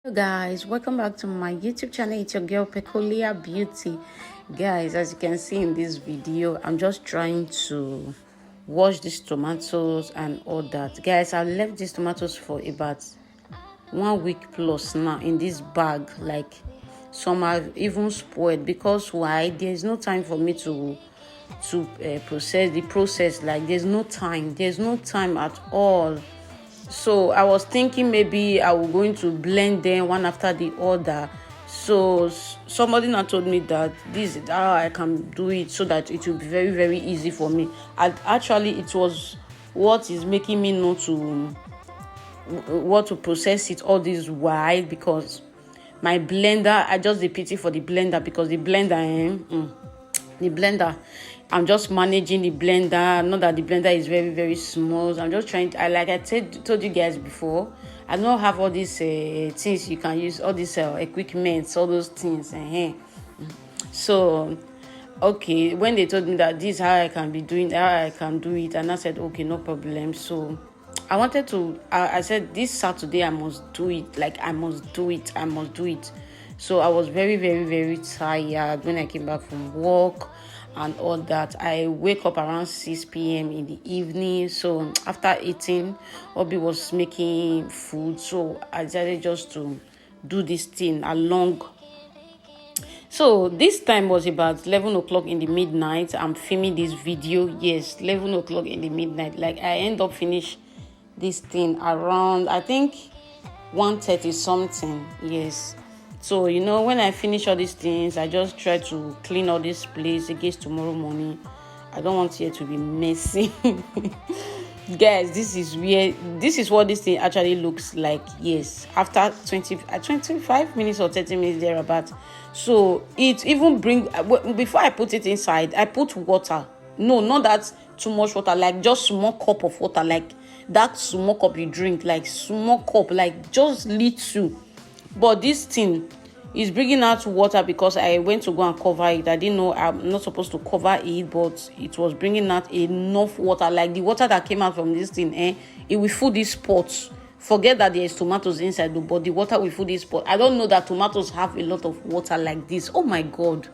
Hello guys, welcome back to my YouTube channel. It's your girl Peculiar Beauty. Guys, as you can see in this video, I'm just trying to wash these tomatoes and all that. Guys, I left these tomatoes for about 1 week plus now in this bag. Like, some have even spoiled because why? There's no time for me to process the process. Like, there's no time at all. So I was thinking maybe I was going to blend them one after the other. So somebody now told me that this is how I can do it so that it will be very, very easy for me. And actually, it was what is making me know what to process it all this while, because my blender, I just the pity for the blender, because the blender, I'm just managing the blender. Not that the blender is very, very small. I'm just trying to, like I told you guys before, I don't have all these things you can use, all these equipment, all those things. So, okay, when they told me that this is how I can do it, and I said, okay, no problem. So I said, this Saturday I must do it. Like, I must do it. So I was very, very, very tired when I came back from work and all that. I wake up around 6 p.m. in the evening. So after eating, Obi was making food. So I decided just to do this thing along. So this time was about 11 o'clock in the midnight. I'm filming this video. Yes, 11 o'clock in the midnight. Like, I end up finish this thing around, I think, 1:30 something. Yes. So, when I finish all these things, I just try to clean all this place against tomorrow morning. I don't want here to be messy. Guys, this is what this thing actually looks like. Yes, after 25 minutes or 30 minutes thereabout. So it even before I put it inside, I put water. No, not that too much water, like just small cup of water, like that small cup you drink, like small cup, like just little. But this thing is bringing out water because I went to go and cover it. I didn't know I'm not supposed to cover it, but it was bringing out enough water. Like, the water that came out from this thing, it will fill this pot. Forget that there is tomatoes inside, but the water will fill this pot. I don't know that tomatoes have a lot of water like this. Oh my God.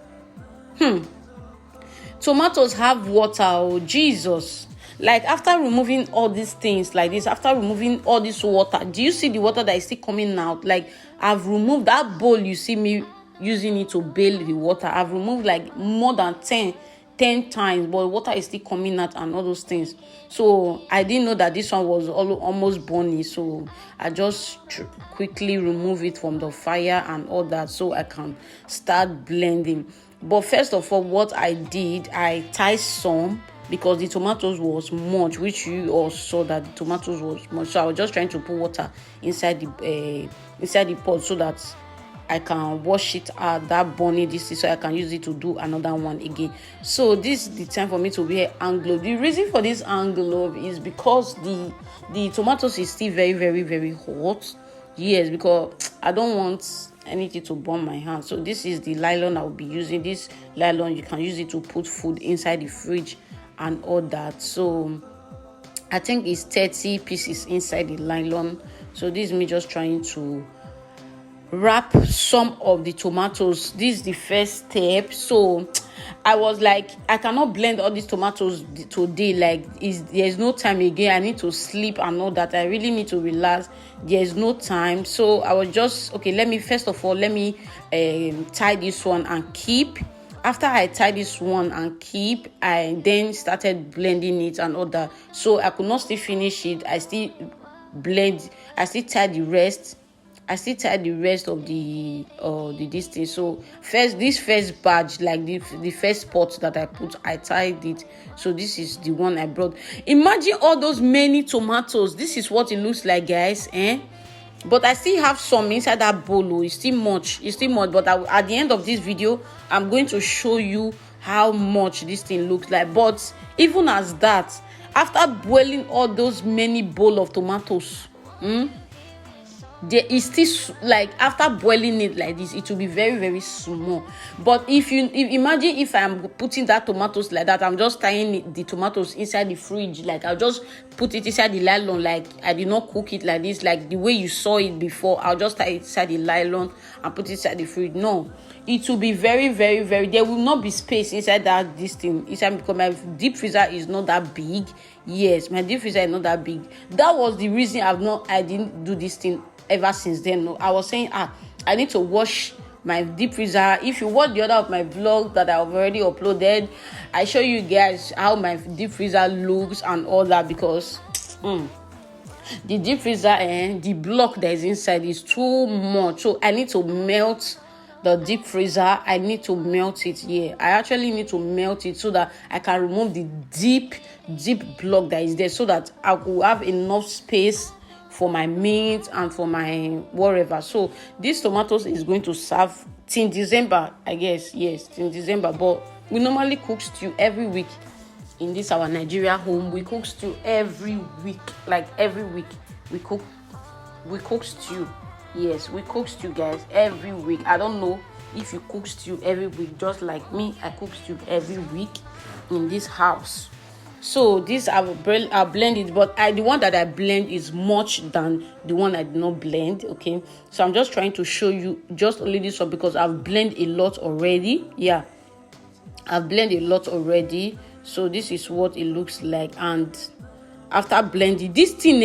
Tomatoes have water. Oh, Jesus. Like, after removing all these things like this, after removing all this water, do you see the water that is still coming out? Like, I've removed that bowl you see me using it to bail the water. I've removed like more than 10 times, but water is still coming out and all those things. So I didn't know that this one was almost burning. So I just quickly remove it from the fire and all that, so I can start blending. But first of all, what I did, I tied some, because the tomatoes was much, which you all saw that the tomatoes was much. So I was just trying to put water inside the pot so that I can wash it out, that burning this, so I can use it to do another one again. So this is the time for me to wear hand glove. The reason for this hand glove is because the tomatoes is still very, very, very hot. Yes, because I don't want anything to burn my hand. So this is the nylon I will be using. This nylon, you can use it to put food inside the fridge and all that. So I think it's 30 pieces inside the nylon. So this is me just trying to wrap some of the tomatoes. This is the first step. So I was like, I cannot blend all these tomatoes today. Like, there's no time again. I need to sleep and all that. I really need to relax. There's no time. So I was just, okay, let me tie this one and keep. After I tied this one and keep, I then started blending it and all that. So I could not still finish it. I still tied the rest. Of the this thing. So this first batch, like the first pot that I put, I tied it. So this is the one I brought. Imagine all those many tomatoes. This is what it looks like, guys. But I still have some inside that bowl. It's still much. But at the end of this video, I'm going to show you how much this thing looks like. But even as that, after boiling all those many bowl of tomatoes, there is still like after boiling it like this, it will be very very small. But if imagine if I'm putting that tomatoes like that, I'm just tying the tomatoes inside the fridge, like I'll just put it inside the nylon, like I did not cook it like this, like the way you saw it before. I'll just tie it inside the nylon and put it inside the fridge. No, it will be very very very, there will not be space inside this thing inside, because my deep freezer is not that big. Yes, my deep freezer is not that big. That was the reason I didn't do this thing ever since then. No, I was saying I need to wash my deep freezer. If you watch the other of my vlog that I've already uploaded, I show you guys how my deep freezer looks and all that, because the deep freezer and the block that is inside is too much. So I need to melt the deep freezer. I need to melt it. Yeah, I actually need to melt it so that I can remove the deep block that is there, so that I will have enough space for my meat and for my whatever. So this tomatoes is going to serve till December, I guess. Yes, till December. But we normally cook stew every week in this our Nigeria home. We cook stew every week, like every week we cook stew. Yes, we cook stew, guys, every week. I don't know if you cook stew every week just like me. I cook stew every week in this house. So this I blend it, but the one that I blend is much than the one I did not blend. Okay, so I'm just trying to show you just only this one, because I've blended a lot already. Yeah, I've blended a lot already. So this is what it looks like. And after blending this thing,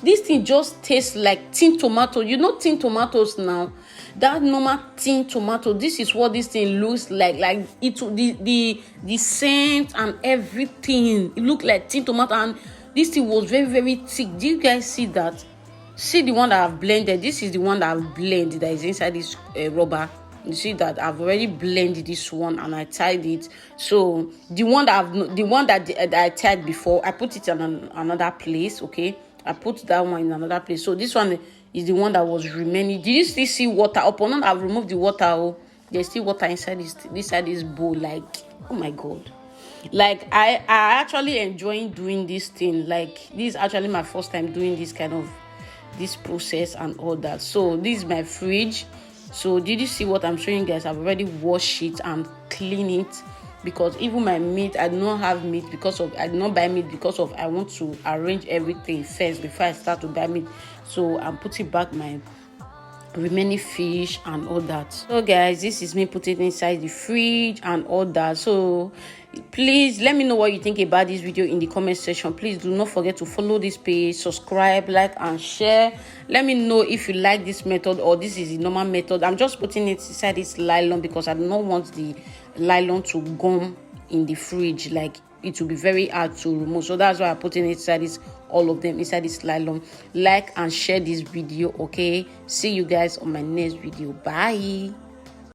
this thing just tastes like tin tomato. You know tin tomatoes now, that normal tin tomato. This is what this thing looks like it, the scent and everything, it looked like tin tomato. And this thing was very very thick. Do you guys see that? See the one that I've blended? This is the one that I've blended that is inside this rubber. You see that I've already blended this one and I tied it. So the one that I tied before, I put it in another place. Okay, I put that one in another place. So this one is the one that was remaining. Do you still see water? Upon I've removed the water. Oh, there's still water inside this bowl. Like, oh my god. Like I actually enjoying doing this thing. Like this is actually my first time doing this kind of this process and all that. So this is my fridge. So did you see what I'm showing you guys? I've already washed it and cleaned it, because even my meat, I do not have meat because of I did not buy meat because of I want to arrange everything first before I start to buy meat. So I'm putting back my remaining fish and all that. So guys, this is me putting it inside the fridge and all that. So please let me know what you think about this video in the comment section. Please do not forget to follow this page, subscribe, like and share. Let me know if you like this method or this is the normal method. I'm just putting it inside this nylon because I do not want the nylon to gum in the fridge. Like it will be very hard to remove, so that's why I'm putting it inside this, all of them inside this nylon. Like and share this video. Okay, see you guys on my next video. Bye.